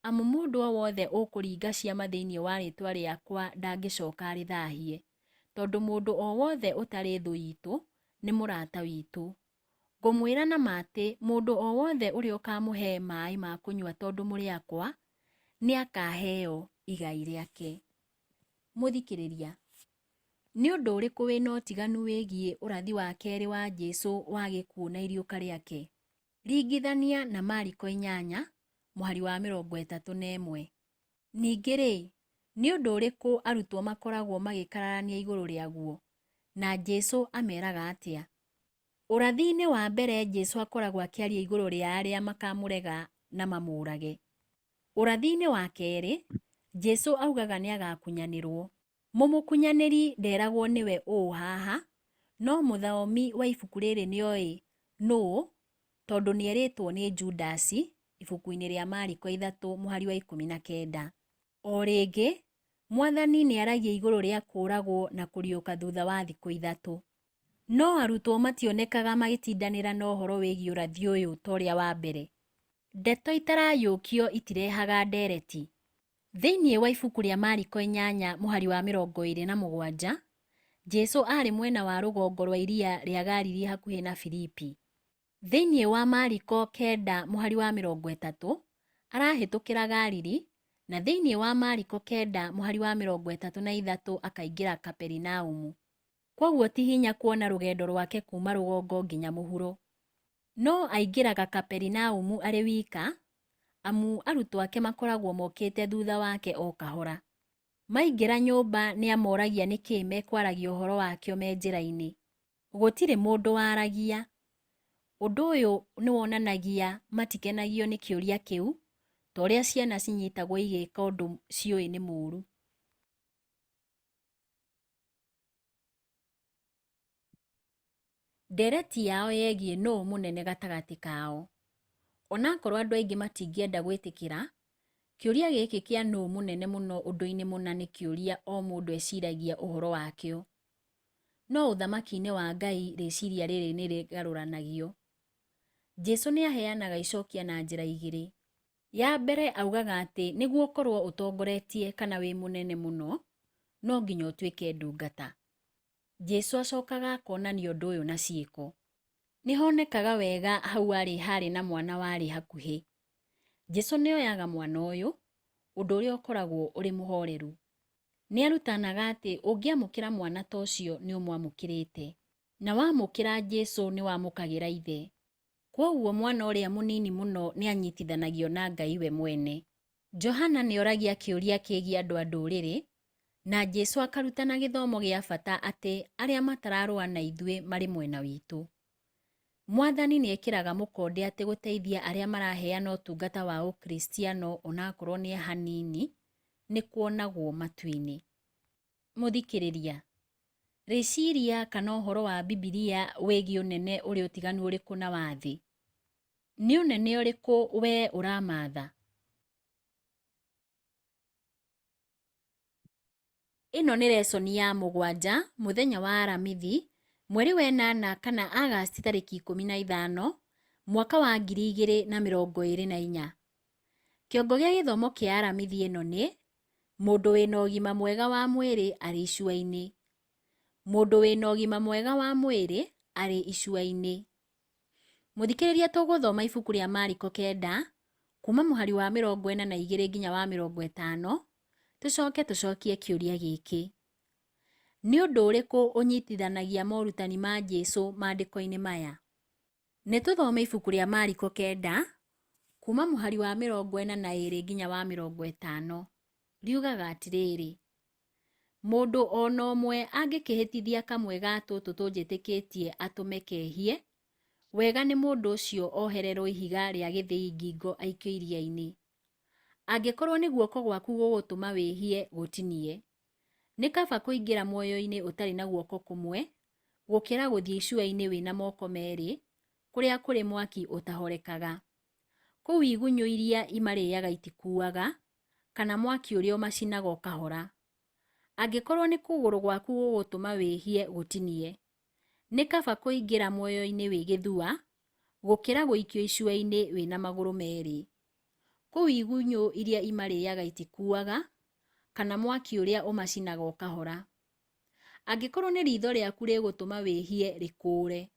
[SPEAKER 2] amu mũndũ o wothe ũkũringa ciama thĩinĩ wa rĩĩtwa rĩakwa ndangĩcoka arĩthaahie, tondũ mũndũ o wothe ũtarĩ thũ yitũ nĩ mũrata witũ. Ngũmwĩra na ma atĩ mũndũ o wothe ũrĩa ũkamũhe maaĩ ma kũnyua tondũ mũrĩ akwa, nĩ akaheo igai rĩake. Mũthikĩrĩria, nĩ ũndũ ũrĩkũ wĩna ũtiganu wĩgiĩ ũrathi wa kerĩ wa Jesũ wa gĩkuũ na iriũka rĩake? Ringithania na Mariko 8, mũhari wa 31. Ningĩ rĩ, nĩ ũndũ ũrĩkũ arutwo makoragwo magĩkararania igũrũ rĩaguo? Na Jesũ ameraga atĩa? Ũrathi-inĩ wa mbere Jesũ akoragwo akĩaria igũrũ rĩa arĩa makamũrega na mamũũrage. Ũrathi-inĩ wa kerĩ, Jesũ augaga nĩ agakunyanĩrwo. Mũmũkunyanĩri nderagwo nĩwe ũũ haha, no mũthaomi wa ibuku rĩrĩ nĩoĩ nũũ, tondũ nĩerĩtwo nĩ Judasi, ibuku-inĩ rĩa Mariko 3:19. O rĩngĩ, Mwathani nĩ aragia igũrũ rĩa kũũragwo na kũriũka thutha wa thikũ 3. No arutwo mationekaga magĩtindanĩra na ũhoro wĩgiĩ ũrathi ũyũ ta ũrĩa wa mbere. Ndeto itarayũkio itirehaga ndereti. Thĩinĩ wa ibuku rĩa Mariko 8:27, Jesũ arĩ mwena wa rũgongo rwa iria rĩa Galili hakuhĩ na Filipi. Thĩinĩ wa Mariko 9:30, arahĩtũkĩra Galili, na thĩinĩ wa Mariko 9:33 akaingĩra Kaperinaumu. Kwoguo ti hinya kuona rũgendo rwake kuuma rũgongo nginya mũhuro. No aingĩraga Kaperinaumu arĩ wika, amu arutwo ake makoragwo mokĩte thutha wake o kahora. Maingĩra nyũmba nĩ amoragia nĩkĩĩ mekwaragia ũhoro wakĩo me njĩra-inĩ. Gũtirĩ mũndũ waragia. Ũndũ ũyũ nĩ wonanagia matikenagio nĩ kĩũria kĩu, ta ũrĩa ciana cinyitagwo igĩka ũndũ ciũĩ nĩ mũũru. Ndereti yao yegiĩ nũũ mũnene gatagatĩ kao. Onakorwo andũ aingĩ matingĩenda gwĩtĩkĩra, kĩũria gĩkĩ kĩa nũũ mũnene mũno ũndũ-inĩ mũna nĩ kĩũria o mũndũ eciragia ũhoro wakĩo. No ũthamaki-inĩ wa Ngai rĩciria rĩrĩ nĩ rĩgarũranagio. Jesũ nĩ aheanaga icokia na njĩra igĩrĩ. Ya mbere augaga atĩ nĩguo ũkorwo ũtongoretie kana wĩ mũnene mũno, no nginya ũtuĩke ndungata. Jesũ acokaga akonania ũndũ ũyũ na ciĩko. Nĩ honekaga wega hau harĩ na mwana warĩ hakuhĩ. Jesũ nĩ oyaga mwana ũyũ, ũndũ ũrĩa ũkoragwo ũrĩ mũhoreru. Nĩ arutanaga atĩ ũngĩamũkĩra mwana ta ũcio nĩ ũmwamũkĩrĩte, na wamũkĩra Jesũ nĩ wamũkagĩra ithe. Kwoguo mwana ũrĩa mũnini mũno nĩ anyitithanagio na Ngai we mwene. Johana nĩ oragia kĩũria kĩgiĩ andũ a ndũrĩrĩ, na Jesũ akarutana gĩthomo gĩa bata atĩ arĩa matararũa na ithuĩ marĩ mwena witũ. Mwathani nĩ ekĩraga mũkonde atĩ gũteithia arĩa maraheana ũtungata wa ũkristiano onakorwo nĩ hanini, nĩ kuonagwo matu-inĩ. Mũthikĩrĩria, rĩciria kana ũhoro wa Bibilia wĩgiĩ ũnene ũrĩ ũtiganu ũrĩkũ na wa thĩ? Nĩ ũnene ũrĩkũ we ũramatha? Ĩno nĩ lesson ya 7, mũthenya wa Aramithi, mweri wa 8 kana Agasti tarĩki 15, mwaka wa 2024. Kĩongo gĩa gĩthomo kĩa Aramithi ĩno nĩ mũndũ wĩna ũgima mwega wa mwĩrĩ arĩ icua-inĩ. Mũndũ wĩna ũgima mwega wa mwĩrĩ arĩ icua-inĩ. Mũthikĩrĩria, tũgũthoma ibuku rĩa Mariko 9 kuma mũhari wa 42 nginya wa 50. Tũcokie kĩũria gĩkĩ. Nĩ ũndũ ũrĩkũ ũnyitithanagia morutani ma Jesũ maandĩko-inĩ maya? Nĩ tũthome ibuku rĩa Mariko 9 kuma mũhari wa 42 nginya wa 50. Riugaga atĩrĩrĩ: mũndũ ona ũmwe angĩkĩhĩtithia kamwe ga tũtũ tũnjĩtĩkĩtie atũme kehie, wega nĩ mũndũ ũcio ohererwo ihiga rĩa gĩthĩi ngingo aikio iria-inĩ. Angĩkorwo nĩ guoko gwaku gũgũtũma wĩhie, gũtinie. Nĩ kaba kũingĩra muoyo-inĩ ũtarĩ na guoko kũmwe, gũkĩra gũthiĩ icua-inĩ wĩna moko merĩ, kũrĩa kũrĩ mwaki ũtahorekaga. Kũu igunyũ iria imarĩaga itikuaga, kana mwaki ũrĩa ũmacinaga ũkahora. Angĩkorwo nĩ kũgũrũ gwaku gũgũtũma wĩhie, gũtinie. Nĩ kaba kũingĩra muoyo-inĩ wĩ gĩthua, gũkĩra gũikio icua-inĩ wĩna magũrũ merĩ. Kũu igunyũ iria imarĩaga itikuaga, kana mwaki ũrĩa ũmacinaga ũkahora. Angĩkorwo nĩ ritho rĩaku rĩgũtũma wĩhie, rĩkũũre.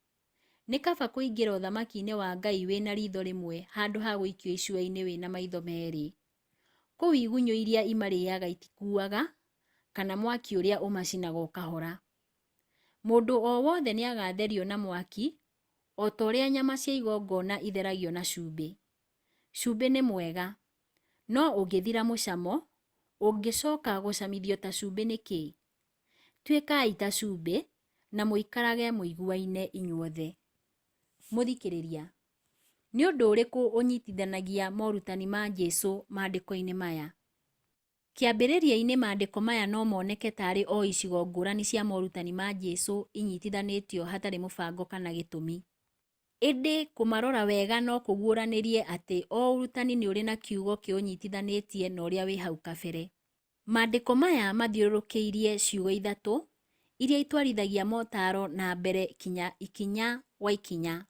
[SPEAKER 2] Nĩ kaba kũingĩra ũthamaki-inĩ wa Ngai wĩna ritho rĩmwe handũ ha gũikio icua-inĩ wĩna maitho merĩ. Kũu igunyũ iria imarĩaga itikuaga, kana mwaki ũrĩa ũmacinaga ũkahora. Mũndũ o wothe nĩ agatherio na mwaki, o ta ũrĩa nyama cia igongona itheragio na cumbĩ. Cumbĩ nĩ mwega, no ũngĩthira mũcamo, ũngĩcoka gũcamithio ta cumbĩ nĩkĩ? Tuĩkai ta cumbĩ, na mũikarage mũiguaine inyuothe. Mũthikĩrĩria, nĩ ũndũ ũrĩkũ ũnyitithanagia morutani ma Jesũ maandĩko-inĩ maya? Kĩambĩrĩria-inĩ maandĩko maya no moneke tarĩ o icigo ngũrani cia morutani ma Jesũ inyitithanĩtio hatarĩ mũbango kana gĩtũmi. Ĩndĩ kũmarora wega no kũguũranĩrie atĩ o ũrutani nĩ ũrĩ na kiugo kĩũnyitithanĩtie na ũrĩa wĩ hau kabere. Maandĩko maya mathiũrũrũkĩirie ciugo ithatũ iria itwarithagia motaro na mbere ikinya gwa ikinya: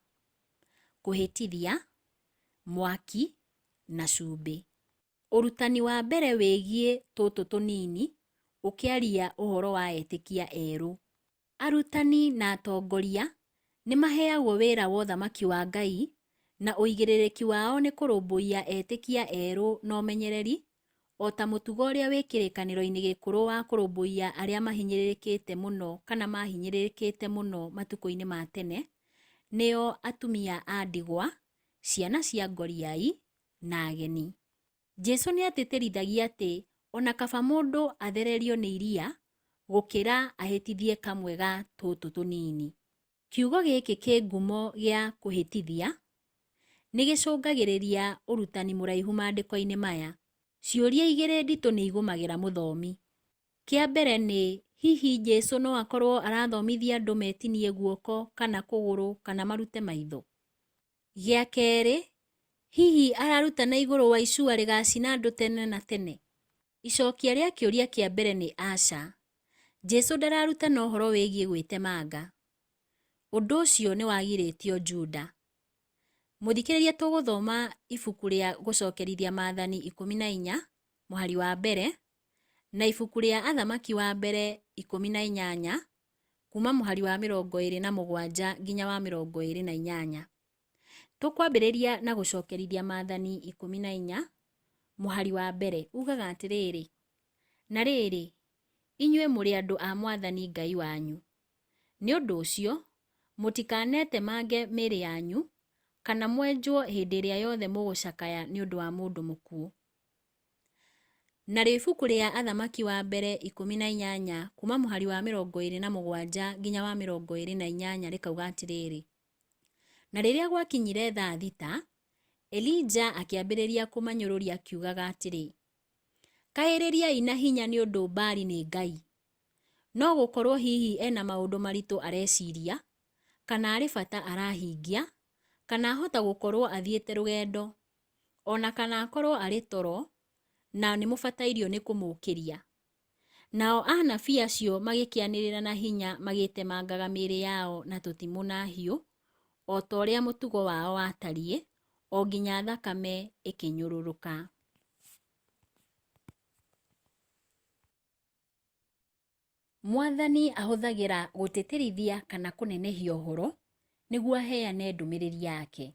[SPEAKER 2] kũhĩtithia, mwaki na cumbĩ. Ũrutani wa mbere wĩgiĩ tũtũ tũnini ũkĩaria ũhoro wa etĩkia erũ. Arutani na atongoria nĩ maheagwo wĩra wa ũthamaki wa Ngai, na ũigĩrĩrĩki wao nĩ kũrũmbũiya etĩkia erũ na ũmenyereri, o ta mũtugo ũrĩa wĩ kĩrĩkanĩro-inĩ gĩkũrũ wa kũrũmbũiya arĩa mahinyĩrĩrĩkĩte mũno kana mahinyĩrĩrĩkĩte mũno matukũ-inĩ ma tene, nĩo atumia a ndigwa, ciana cia ngoriai na ageni. Jesũ nĩ atĩtĩrithagia atĩ ona kaba mũndũ athererio nĩ iria gũkĩra ahĩtithie kamwe ga tũtũ tũnini. Kiugo gĩkĩ kĩ ngumo gĩa kũhĩtithia nĩ gĩcũngagĩrĩria ũrutani mũraihu maandĩko-inĩ maya. Ciũria igĩrĩ nditũ nĩ igũmagĩra mũthomi. Kĩa mbere nĩ, hihi Jesũ no akorwo arathomithia andũ metinie guoko kana kũgũrũ kana marute maitho? Gĩa kerĩ, hihi ararutana igũrũ wa icua rĩgacina andũ tene na tene? Icokia rĩa kĩũria kĩa mbere nĩ aca. Jesũ ndararutana ũhoro wĩgiĩ gwĩtemanga. Ũndũ ũcio nĩ wagirĩtio Juda. Mũthikĩrĩria, tũgũthoma ibuku rĩa gũcokerithia Maathani 14 mũhari wa mbere na ibuku rĩa Athamaki wa mbere 18 kuma mũhari wa 27 nginya wa 28. Tũkwambĩrĩria na gũcokerithia Maathani 14 mũhari wa mbere. Ugaga atĩrĩrĩ: na rĩrĩ, inyuĩ mũrĩ andũ a Mwathani Ngai wanyu. Nĩ ũndũ ũcio, mũtikanetemange mĩĩrĩ yanyu, kana mwenjwo hĩndĩ ĩrĩa yothe mũgũcakaya nĩ ũndũ wa mũndũ mũkuũ. Narĩo ibuku rĩa Athamaki wa mbere 18 kuma mũhari wa 27 nginya wa 28 rĩkauga atĩrĩrĩ: na rĩrĩa gwakinyire thaa thita, Elija akĩambĩrĩria kũmanyũrũria akiugaga atĩrĩ: kaĩrĩriai na hinya nĩ ũndũ Baali nĩ ngai. No gũkorwo hihi ena maũndũ maritũ areciria, kana arĩ bata arahingia, kana ahota gũkorwo athiĩte rũgendo, ona kana akorwo arĩ toro, na nĩ mũbatairio nĩ kũmũũkĩria. Nao anabii acio magĩkĩanĩrĩra na hinya magĩtemangaga mĩĩrĩ yao na tũtimũ na hiũ, o ta ũrĩa mũtugo wao watariĩ, o nginya thakame ĩkĩnyũrũrũka. Mwathani ahũthagĩra gũtĩtĩrithia kana kũnenehia ũhoro nĩguo aheane ndũmĩrĩri yake.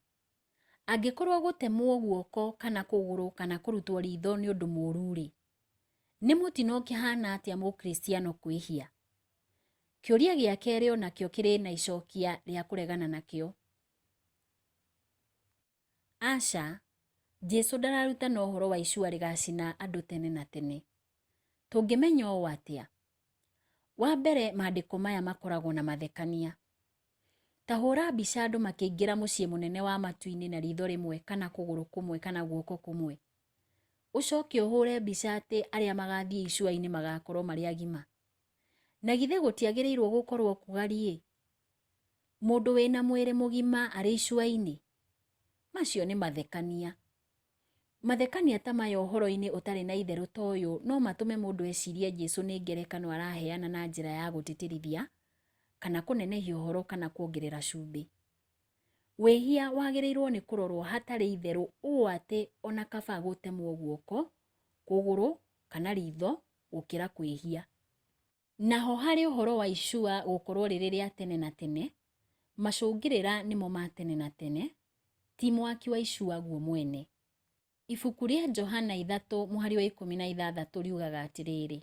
[SPEAKER 2] Angĩkorwo gũtemwo guoko kana kũgũrũ kana kũrutwo ritho nĩ ũndũ mũũru-rĩ, nĩ mũtino kĩhana atĩa mũkristiano kwĩhia? Kĩũria gĩa kerĩ onakĩo kĩrĩ na icokia rĩa kũregana nakĩo. Aca, Jesũ ndararutana ũhoro wa icua rĩgacina andũ tene na tene. Tũngĩmenya ũũ atĩa? Wa mbere, maandĩko maya makoragwo na mathekania. Ta hũra mbica andũ makĩingĩra mũciĩ mũnene wa matu-inĩ na ritho rĩmwe kana kũgũrũ kũmwe kana guoko kũmwe. Ũcoke ũhũre mbica atĩ arĩa magathiĩ icua-inĩ magakorwo marĩ agima. Na githĩ gũtiagĩrĩirwo gũkorwo kũgariĩ? Mũndũ wĩna mwĩrĩ mũgima arĩ icua-inĩ? Macio nĩ mathekania. Mathekania ta maya ũhoro-inĩ ũtarĩ na itherũ ta ũyũ no matũme mũndũ ecirie Jesũ nĩ ngerekano araheana na njĩra ya gũtĩtĩrithia, kana kũnenehia ũhoro kana kuongerera cumbĩ. Wĩhia wagĩrĩirwo nĩ kũrorwo hatarĩ itherũ, ũũ atĩ ona kaba gũtemwo guoko, kũgũrũ kana ritho gũkĩra kwĩhia. Naho harĩ ũhoro wa icua gũkorwo rĩrĩ rĩa tene na tene, macũngĩrĩra nĩmo ma tene na tene, ti mwaki wa icua guo mwene. Ibuku rĩa Johana 3 mũhari wa 16 riugaga atĩrĩrĩ: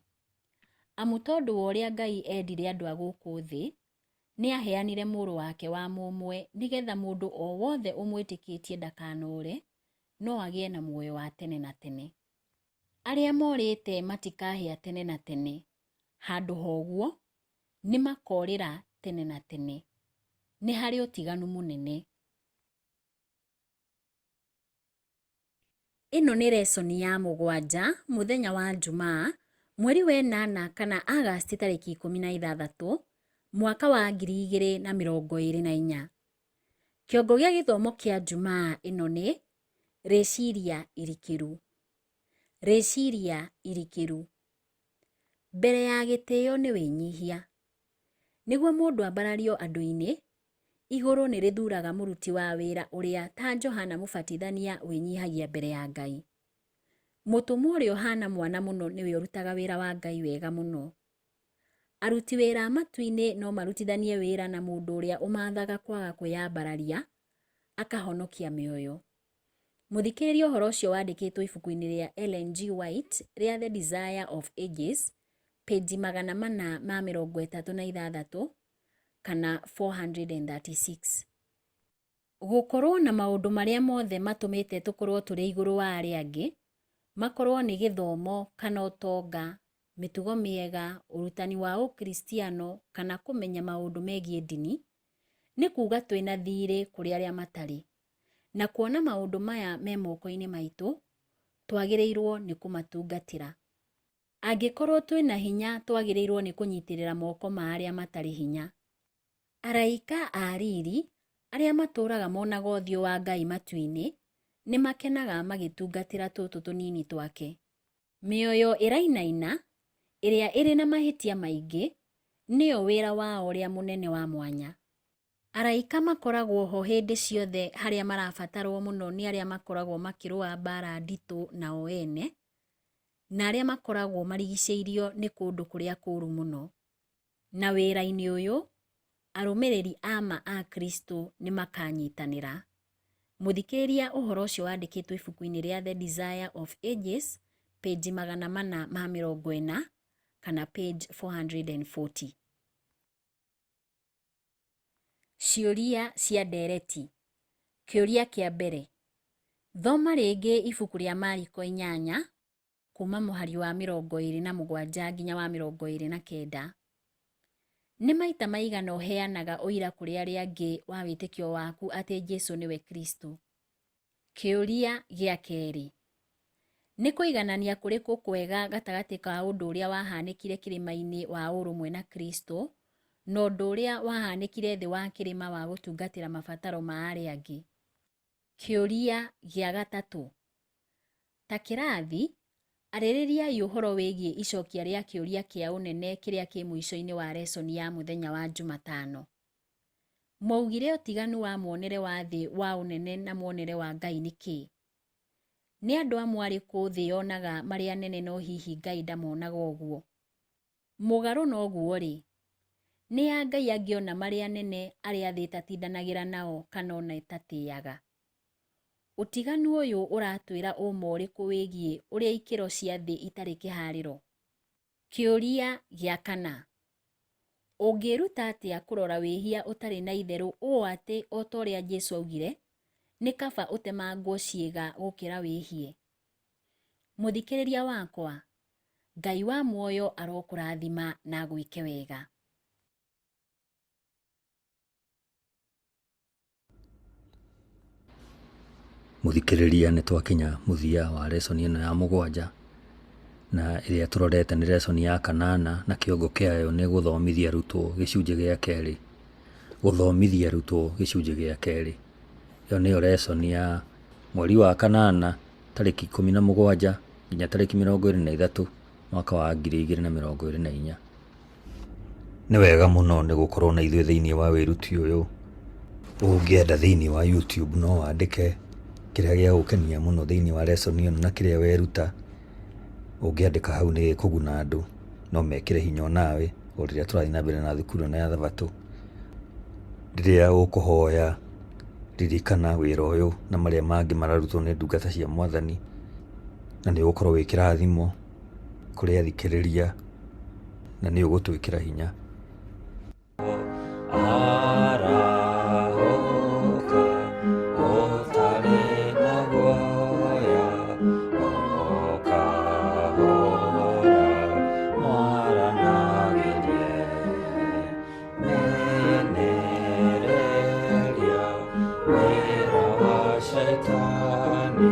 [SPEAKER 2] amu tondũ wa ũrĩa Ngai endire andũ a gũkũ thĩ, nĩ aheanire mũrũ wake wa mũmwe, nĩgetha mũndũ o wothe ũmwĩtĩkĩtie ndakanore, no agĩe na muoyo wa tene na tene. Arĩa morĩte matikahĩa tene na tene, handũ hoguo nĩ makorĩra tene na tene. Nĩ harĩ ũtiganu mũnene. Ĩno nĩ lesoni ya 7 mũthenya wa Jumaa, mweri wa 8 kana Agasti tarĩki 16 mwaka wa 2024. Kĩongo gĩa gĩthomo kĩa Jumaa ĩno nĩ rĩciria irikĩru. Rĩciria irikĩru. Mbere ya gĩtĩo nĩ wĩnyihia. Nĩguo mũndũ ambarario andũ-inĩ, igũrũ nĩ rĩthuraga mũruti wa wĩra ũrĩa ta Johana Mũbatithania wĩnyihagia mbere ya Ngai. Mũtũmwo ũrĩa ũhana mwana mũno nĩwe ũrutaga wĩra wa Ngai wega mũno. Aruti wĩra matu-inĩ no marutithanie wĩra na mũndũ ũrĩa ũmathaga kwaga kwĩyambararia, akahonokia mĩoyo. Mũthikĩrĩrie ũhoro ũcio wandĩkĩtwo ibuku-inĩ rĩa Ellen G. White rĩa The Desire of Ages, peji 436 kana 436. Gũkorwo na maũndũ marĩa mothe matũmĩte tũkorwo tũrĩ igũrũ wa arĩa angĩ, makorwo nĩ gĩthomo kana ũtonga, mĩtugo mĩega, ũrutani wa ũkristiano kana kũmenya maũndũ megiĩ ndini, nĩ kuuga twĩna thirĩ kũrĩ arĩa matarĩ. Na kuona maũndũ maya me moko-inĩ maitũ, twagĩrĩirwo nĩ kũmatungatĩra. Angĩkorwo twĩna hinya, twagĩrĩirwo nĩ kũnyitĩrĩra moko ma arĩa matarĩ hinya. Araika a riri, arĩa matũũraga monaga ũthiũ wa Ngai matu-inĩ, nĩ makenaga magĩtungatĩra tũtũ tũnini twake. Mĩoyo ĩrainaina, ĩrĩa ĩrĩ na mahĩtia maingĩ, nĩyo wĩra wao ũrĩa mũnene wa mwanya. Araika makoragwo ho hĩndĩ ciothe harĩa marabatarwo mũno nĩ arĩa makoragwo makĩrũa mbara nditũ nao ene, na arĩa makoragwo marigicĩirio nĩ kũndũ kũrĩa kũũru mũno. Na wĩra-inĩ ũyũ, arũmĩrĩri ama a Kristo nĩ makanyitanĩra. Mũthikĩrĩria ũhoro ũcio wandĩkĩtwo ibuku-inĩ rĩa The Desire of Ages, peji 440 kana page 440. Ciũria cia ndereti. Kĩũria kĩa mbere. Thoma rĩngĩ ibuku rĩa Mariko 8 kuma mũhari wa 27 nginya wa 29. Nĩ maita maigana ũheanaga ũira kũrĩ arĩa angĩ wa wĩtĩkio waku atĩ Jesũ nĩwe Kristo? Kĩũria gĩa kerĩ. Nĩ kũiganania kũrĩkũ kwega gatagatĩ ka ũndũ ũrĩa wahanĩkire kĩrĩma-inĩ wa ũrũmwe na Kristo na ũndũ ũrĩa wahanĩkire thĩ wa kĩrĩma wa gũtungatĩra mabataro ma arĩa angĩ? Kĩũria gĩa gatatũ. Ta kĩrathi, arĩrĩriai ũhoro wĩgiĩ icokia rĩa kĩũria kĩa ũnene kĩrĩa kĩ mũico-inĩ wa lesoni ya mũthenya wa Jumatano. Mwaugire ũtiganu wa muonere wa thĩ wa ũnene na muonere wa Ngai nĩ kĩĩ? Nĩ andũ amwe arĩkũ thĩ yonaga marĩ anene no hihi Ngai ndamonaga ũguo? Mũgarũ na ũguo-rĩ, nĩ ya Ngai angĩona marĩ anene arĩa thĩ ĩtatindanagĩra nao kana ona ĩtatĩĩaga? Ũtiganu ũyũ ũratwĩra ũma ũrĩkũ wĩgiĩ ũrĩa ikĩro cia thĩ itarĩ kĩharĩro? Kĩũria gĩa kana. Ũngĩruta atĩa kũrora wĩhia ũtarĩ na itherũ ũũ atĩ o ta ũrĩa Jesũ augire, nĩ kaba ũtemangwo ciĩga gũkĩra wĩhie? Mũthikĩrĩria wakwa, Ngai wa muoyo arokũrathima na gwĩke wega.
[SPEAKER 1] Mũthikĩrĩria, nĩ twakinya mũthia wa lesoni ĩno ya 7 na ĩrĩa tũrorete nĩ lesoni ya 8 na kĩongo kĩayo nĩ gũthomithia arutwo gĩcunjĩ gĩa kerĩ. Gũthomithia arutwo gĩcunjĩ gĩa kerĩ. Ĩyo nĩyo lesoni ya mweri wa 8 tarĩki 17 nginya tarĩki 23 mwaka wa 2024. Nĩ wega mũno nĩ gũkorwo na ithuĩ thĩinĩ wa wĩruti ũyũ. Ũngĩenda thĩinĩ wa YouTube no wandĩke kĩrĩa gĩa gũkenia mũno thĩinĩ wa lesoni ĩno na kĩrĩa weruta. Ũngĩandĩka hau nĩ kũguna andũ, no mekĩre hinya nawe o rĩrĩa tũrathiĩ na mbere na thukuru na ya Thabatũ. Rĩrĩa ũkũhoya, ririkana wĩra ũyũ na marĩa mangĩ mararutwo nĩ ndungata cia Mwathani, na nĩ ũgũkorwo wĩ kĩrathimo kũrĩ athikĩrĩria na nĩ ũgũtwĩkĩra hinya.
[SPEAKER 3] Shaitani